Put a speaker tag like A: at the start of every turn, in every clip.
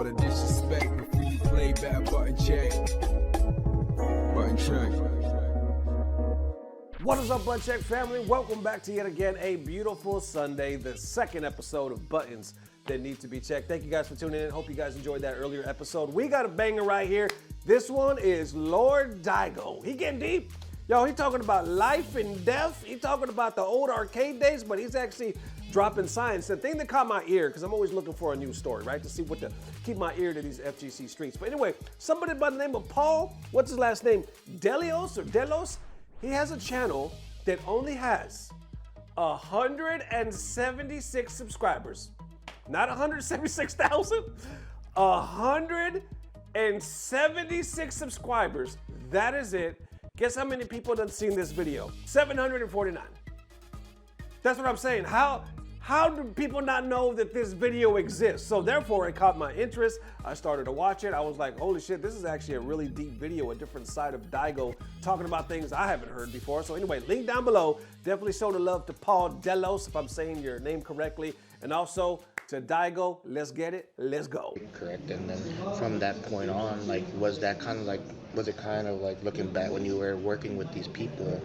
A: all the disrespect before you play back. Button check. Button check.
B: What is up, Button Check family? Welcome back to yet again a beautiful Sunday, the second episode of Buttons That Need to Be Checked. Thank you guys for tuning in. Hope you guys enjoyed that earlier episode. We got a banger right here. This one is Lord Daigo. He getting deep. Yo, he talking about life and death. He talking about the old arcade days, but he's actually dropping science. The thing that caught my ear, because I'm always looking for a new story, right? To see what to keep my ear to these FGC streets. But anyway, somebody by the name of Paul, what's his last name? Delos? He has a channel that only has 176 subscribers. Not 176,000, 176 subscribers. That is it. Guess how many people have seen this video? 749. That's what I'm saying. How do people not know that this video exists? So therefore, it caught my interest. I started to watch it. I was like, holy shit, this is actually a really deep video, a different side of Daigo, talking about things I haven't heard before. So anyway, link down below. Definitely show the love to Paul Delos, if I'm saying your name correctly. And also to Daigo, let's get it, let's go.
C: Correct. And then from that point on, like, was it kind of like looking back when you were working with these people,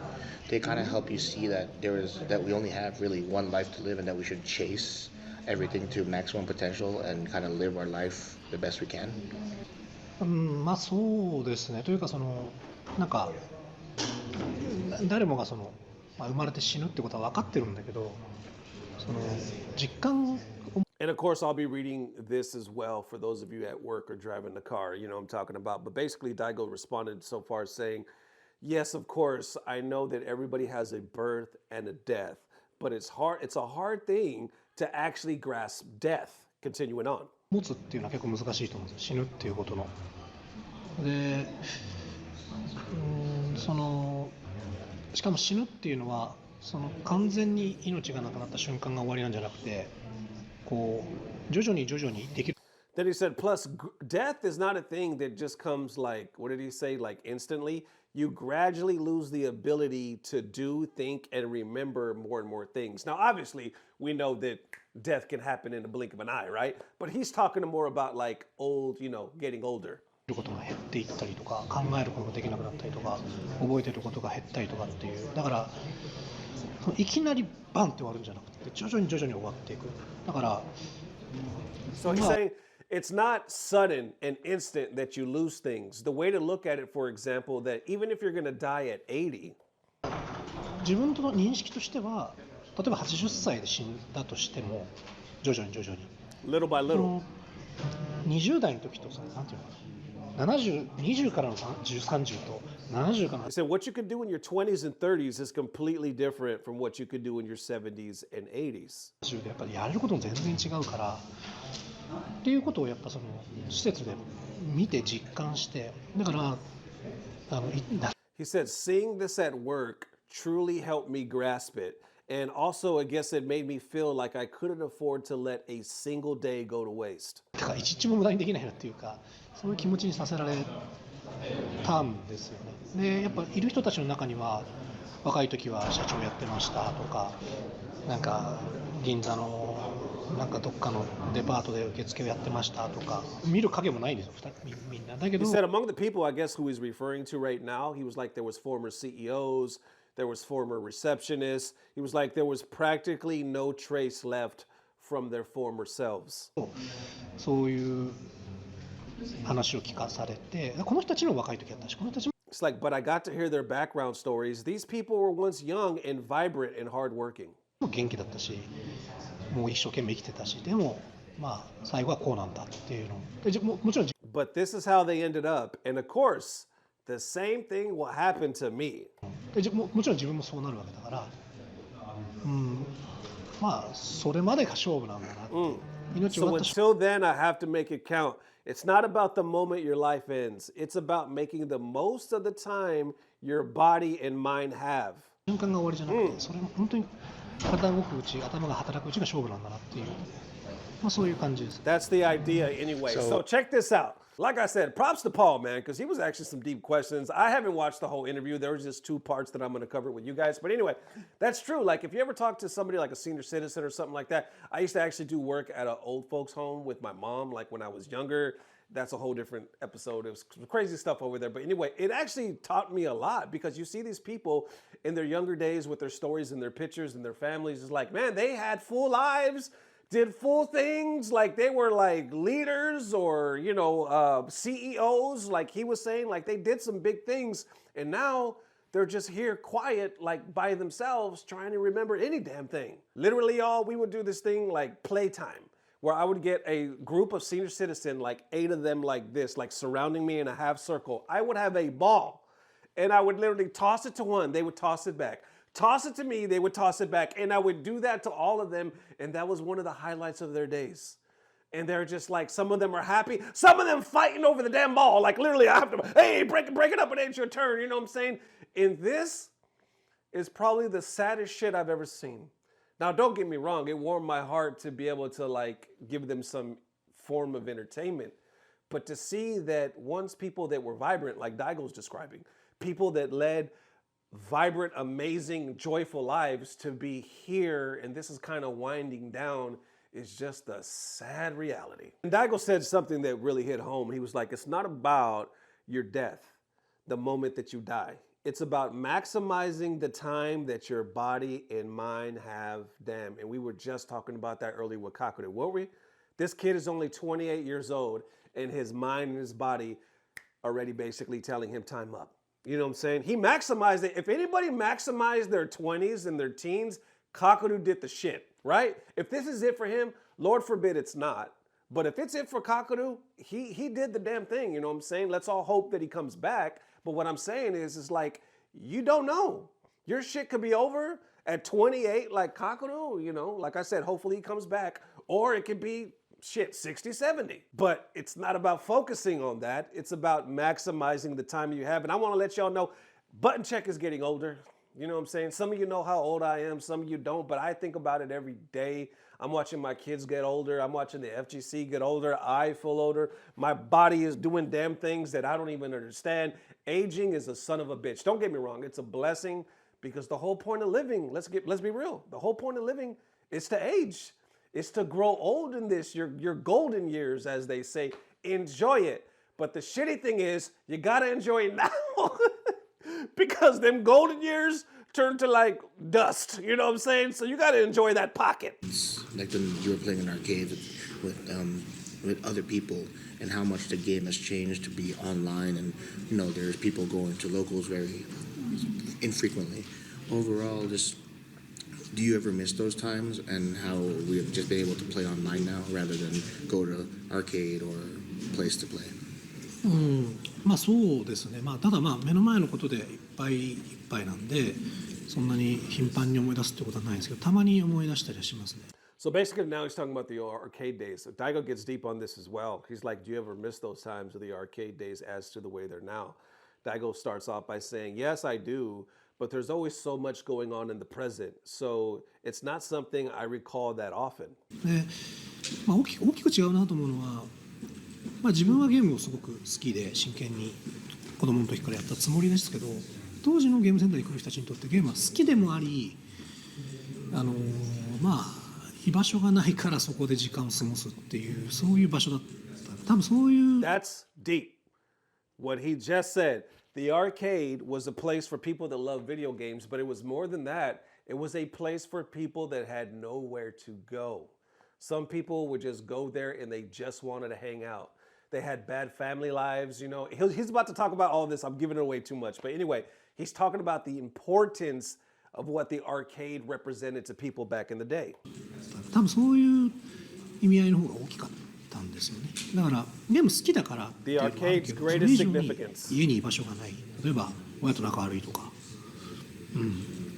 C: they kind of help you see that that we only have really one life to live and that we should chase everything to maximum potential and kind of live our life the best we can?
D: まあそうですね。というかなんか誰もが生まれて死ぬってことは分かってるんだけど、実感。
B: And of course, I'll be reading this as well for those of you at work or driving the car, you know what I'm talking about. But basically, Daigo responded so far saying, yes, of course, I know that everybody has a birth and a death, but it's a hard thing to actually grasp death. Continuing on.
D: 持つっていうのは結構難しいと思うんです。死ぬっていうことの。で、しかも死ぬっていうのは、完全に命がなくなった瞬間が終わりなんじゃなくて、徐々にできる。
B: Then he said, plus death is not a thing that just comes like, what did he say, like instantly? You gradually lose the ability to do, think, and remember more and more things. Now, obviously, we know that death can happen in the blink of an eye, right? But he's talking more about like old, getting older.
D: ことが減っていったりとか、考えることができなくなったりとか、覚えてることが減ったりとかっていう。だからいきなりバンって終わるんじゃなくて、徐々に終わっていく。だから。
B: So he's saying it's not sudden and instant that you lose things. The way to look at it, for example, that even if you're going to die at 80.
D: 自分の認識としては、例えば80歳で死んだとしても、徐々に。
B: Little by little.
D: 20代の時とさ、なんていうのかな。20からの30と70からの。
B: He said what you could do in your 20s and 30s is completely different from what you could do in your 70s and 80s.
D: やっぱりやれることも全然違うからっていうことをやっぱ施設で見て実感して、だから
B: He said seeing this at work truly helped me grasp it. And also, I guess it made me feel like I couldn't afford to let a single day go to waste.
D: だから一日も無駄にできないなっていうか、そういう気持ちにさせられたんですよね。で、やっぱいる人たちの中には、若い時は社長やってましたとか、なんか銀座のなんかどっかのデパートで受付をやってましたとか、見る影もないんですよ、みんな。だけど。
B: He said among the people, I guess, who he's referring to right now, he was like there was former CEOs, there was former receptionists. He was like there was practically no trace left from their former selves.
D: そういう話を聞かされて、この人たちの若い時やったし、この人たちも。
B: It's like, but I got to hear their background stories. These people were once young and vibrant and hardworking.
D: 元気だったし、もう一生懸命生きてたし、でもまあ最後はこうなんだっていうの。もちろん。
B: But this is how they ended up, and of course, the same thing will happen to me.
D: もちろん自分もそうなるわけだから、まあそれまでが勝負なんだな。
B: So until then, I have to make it count. It's not about the moment your life ends. It's about making the most of the time your body and mind have.
D: 瞬間が終わりじゃなくて、それも本当に体が動くうち、頭が働くうちが勝負なんだなっていう、まあそういう感じです。
B: That's the idea anyway. So check this out. Like I said, props to Paul, man, because he was actually some deep questions. I haven't watched the whole interview. There was just 2 parts that I'm going to cover with you guys. But anyway, that's true. Like, if you ever talk to somebody like a senior citizen or something like that, I used to actually do work at an old folks home with my mom, like when I was younger. That's a whole different episode. It was crazy stuff over there. But anyway, it actually taught me a lot because you see these people in their younger days with their stories and their pictures and their families. It's like, man, they had full lives, did full things, like they were like leaders or, CEOs, like he was saying, like they did some big things. And now they're just here quiet, like by themselves, trying to remember any damn thing. Literally, y'all, we would do this thing like playtime, where I would get a group of senior citizens, like 8 of them like this, like surrounding me in a half circle. I would have a ball and I would literally toss it to one. They would toss it back. Toss it to me, they would toss it back. And I would do that to all of them. And that was one of the highlights of their days. And they're just like, some of them are happy. Some of them fighting over the damn ball. Like literally, I have to, hey, break it up. It ain't your turn. You know what I'm saying? And this is probably the saddest shit I've ever seen. Now, don't get me wrong. It warmed my heart to be able to like give them some form of entertainment. But to see that once people that were vibrant, like Daigo's describing, people that led vibrant, amazing, joyful lives to be here, and this is kind of winding down, is just a sad reality. And Daigo said something that really hit home. He was like, it's not about your death, the moment that you die. It's about maximizing the time that your body and mind have, damn. And we were just talking about that earlier with Kakure, weren't we? This kid is only 28 years old, and his mind and his body already basically telling him time up. You know what I'm saying? He maximized it. If anybody maximized their 20s and their teens, Kakuru did the shit, right? If this is it for him, Lord forbid it's not. But if it's it for Kakuru, he did the damn thing, you know what I'm saying? Let's all hope that he comes back. But what I'm saying is like, you don't know. Your shit could be over at 28 like Kakuru, like I said, hopefully he comes back. Or it could be, 60, 70. But it's not about focusing on that. It's about maximizing the time you have. And I want to let y'all know, Button Check is getting older. You know what I'm saying? Some of you know how old I am. Some of you don't. But I think about it every day. I'm watching my kids get older. I'm watching the FGC get older. I feel older. My body is doing damn things that I don't even understand. Aging is a son of a bitch. Don't get me wrong. It's a blessing because the whole point of living, let's be real. The whole point of living is to age. It's to grow old in this, your golden years, as they say. Enjoy it. But the shitty thing is, you gotta enjoy it now because them golden years turn to like dust. You know what I'm saying? So you gotta enjoy that pocket.
C: Like when you were playing an arcade with other people, and how much the game has changed to be online, and there's people going to locals very infrequently. Overall, just. Do you ever miss those times and how we've just been able to play online now rather than go to arcade or place to play?
D: そうですね。ただ目の前のことでいっぱいいっぱいなんで、そんなに頻繁に思い出すってことはないんですけど、たまに思い出したりはしますね。
B: So basically now he's talking about the arcade days. So Daigo gets deep on this as well. He's like, do you ever miss those times of the arcade days as to the way they're now? Daigo starts off by saying, yes, I do. But there's always so much going on in the present. So it's not something I recall that often.
D: で、大きく違うなと思うのは、自分はゲームをすごく好きで真剣に子供の時からやったつもりですけど、当時のゲームセンターに来る人たちにとってゲームは好きでもあり、居場所がないからそこで時間を過ごすっていうそういう場所だった。多分そういう。
B: That's deep. What he just said. The arcade was a place for people that love video games, but it was more than that. It was a place for people that had nowhere to go. Some people would just go there and they just wanted to hang out. They had bad family lives, He's about to talk about all this. I'm giving it away too much. But anyway, he's talking about the importance of what the arcade represented to people back in the day.
D: 多分そういう意味合いの方が大きかった。ですよね。だからゲーム好きだからっていうのはあるけど、それ以上に家に居場所がない。例えば親と仲悪いとか、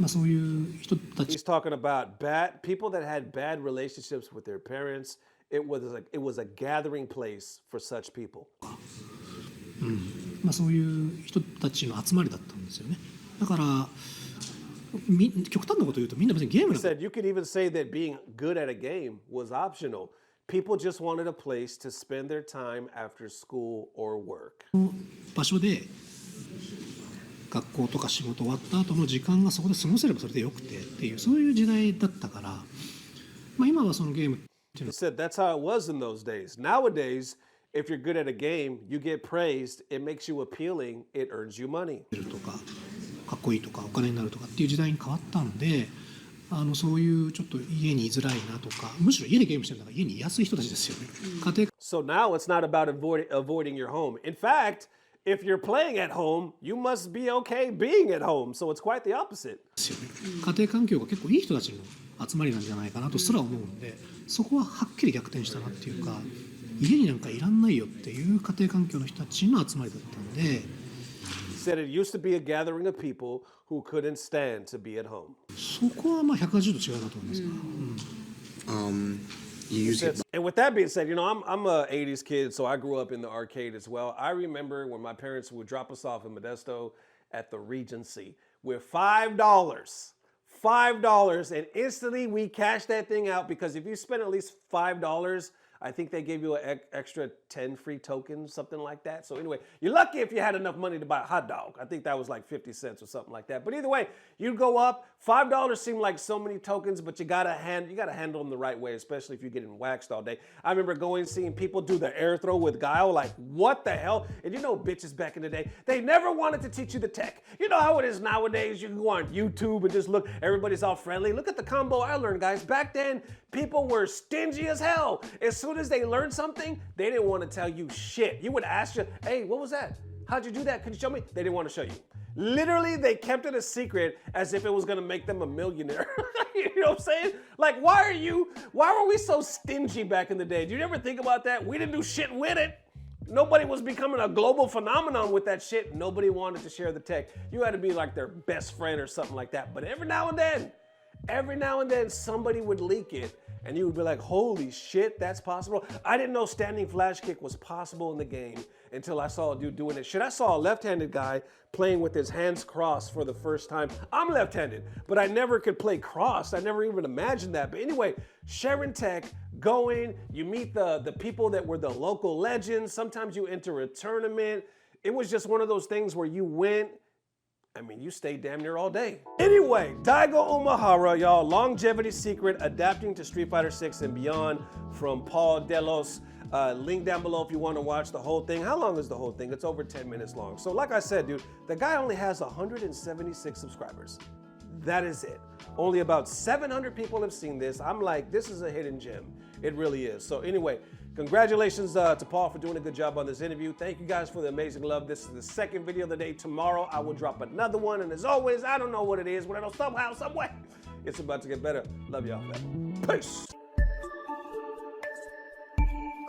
D: そういう人たち。
B: He's talking about people that had bad relationships with their parents. It was a gathering place for such people.
D: そういう人たちの集まりだったんですよね。だから極端なこと言うとみんな別にゲーム。
B: He said you could even say that being good at a game was optional. people just wanted a place to spend their time after school or work.
D: 場所で学校とか仕事終わった後の時間がそこで過ごせればそれでよくてっていうそういう時代だったから、まあ、今はそのゲームっていうの
B: He said that's how it was in those days. Nowadays, if you're good at a game, you get praised, it makes you appealing, it earns you money.
D: とかかっこいいとかお金になるとかっていう時代に変わったんで、そういうちょっと家に居づらいなとか、むしろ家でゲームしてるのが家に居やすい人たちですよね。家庭
B: So now it's not about avoiding your home. In fact, if you're playing at home, you must be okay being at home. So it's quite the opposite.
D: ですよね。家庭環境が結構いい人たちの集まりなんじゃないかなとすら思うんで、そこははっきり逆転したなっていうか、家になんかいらんないよっていう家庭環境の人たちの集まりだったんで。
B: He said it used to be a gathering of people who couldn't stand to be at home.
D: そこはまあ180度違うなと思いますが、
C: You use it.
B: And with that being said, you know, I'm a 80s kid, so I grew up in the arcade as well. I remember when my parents would drop us off in Modesto at the Regency with $5, and instantly we cashed that thing out because if you spend at least $5, I think they gave you an extra 10 free tokens, something like that. So anyway, you're lucky if you had enough money to buy a hot dog. I think that was like 50 cents or something like that. But either way, you go up. $5 seemed like so many tokens, but you gotta handle them the right way, especially if you're getting waxed all day. I remember seeing people do the air throw with guile, like what the hell? And you know, bitches back in the day, they never wanted to teach you the tech. You know how it is nowadays. You can go on YouTube and just look. Everybody's all friendly. Look at the combo I learned, guys. Back then, people were stingy as hell. As soon as they learned something, they didn't want to tell you shit. You would ask you, hey, what was that? How'd you do that? Could you show me? They didn't want to show you. Literally, they kept it a secret as if it was gonna make them a millionaire. You know what I'm saying? Like, why were we so stingy back in the day? Do you ever think about that? We didn't do shit with it. Nobody was becoming a global phenomenon with that shit. Nobody wanted to share the tech. You had to be like their best friend or something like that. But every now and then, somebody would leak it, and you would be like, holy shit, that's possible. I didn't know standing flash kick was possible in the game until I saw a dude doing it. Shit, I saw a left-handed guy playing with his hands crossed for the first time. I'm left-handed, but I never could play crossed. I never even imagined that. But anyway, sharing tech, going, you meet the people that were the local legends. Sometimes you enter a tournament. It was just one of those things where you went, I mean, you stayed damn near all day. Anyway, Daigo Umehara, y'all, longevity secret, adapting to Street Fighter 6 and beyond from Paul Delos. Link down below if you want to watch the whole thing. How long is the whole thing? It's over 10 minutes long. So like I said, dude, the guy only has 176 subscribers. That is it. Only about 700 people have seen this. I'm like, this is a hidden gem. It really is. So anyway, congratulations to Paul for doing a good job on this interview. Thank you guys for the amazing love. This is the second video of the day. Tomorrow I will drop another one. And as always, I don't know what it is, but I know somehow, some way, it's about to get better. Love y'all, man. Peace.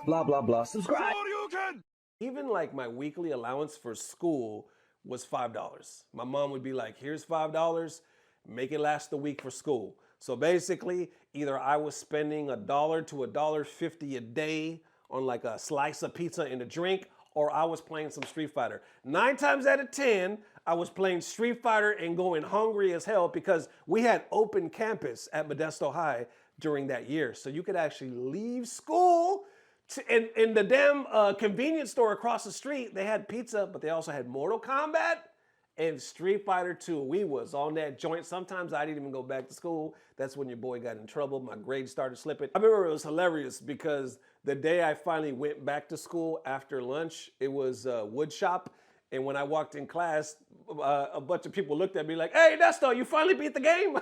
B: Blah, blah, blah. Subscribe. Even like my weekly allowance for school was $5. My mom would be like, here's $5, make it last the week for school. So basically, either I was spending $1 to $1.50 a day on like a slice of pizza and a drink, or I was playing some Street Fighter. 9 times out of 10, I was playing Street Fighter and going hungry as hell because we had open campus at Modesto High during that year. So you could actually leave school in the damn convenience store across the street. They had pizza, but they also had Mortal Kombat and Street Fighter 2. We was on that joint. Sometimes I didn't even go back to school. That's when your boy got in trouble. My grades started slipping. I remember it was hilarious because the day I finally went back to school after lunch, it was wood shop. And when I walked in class, a bunch of people looked at me like, hey, Nesto, you finally beat the game?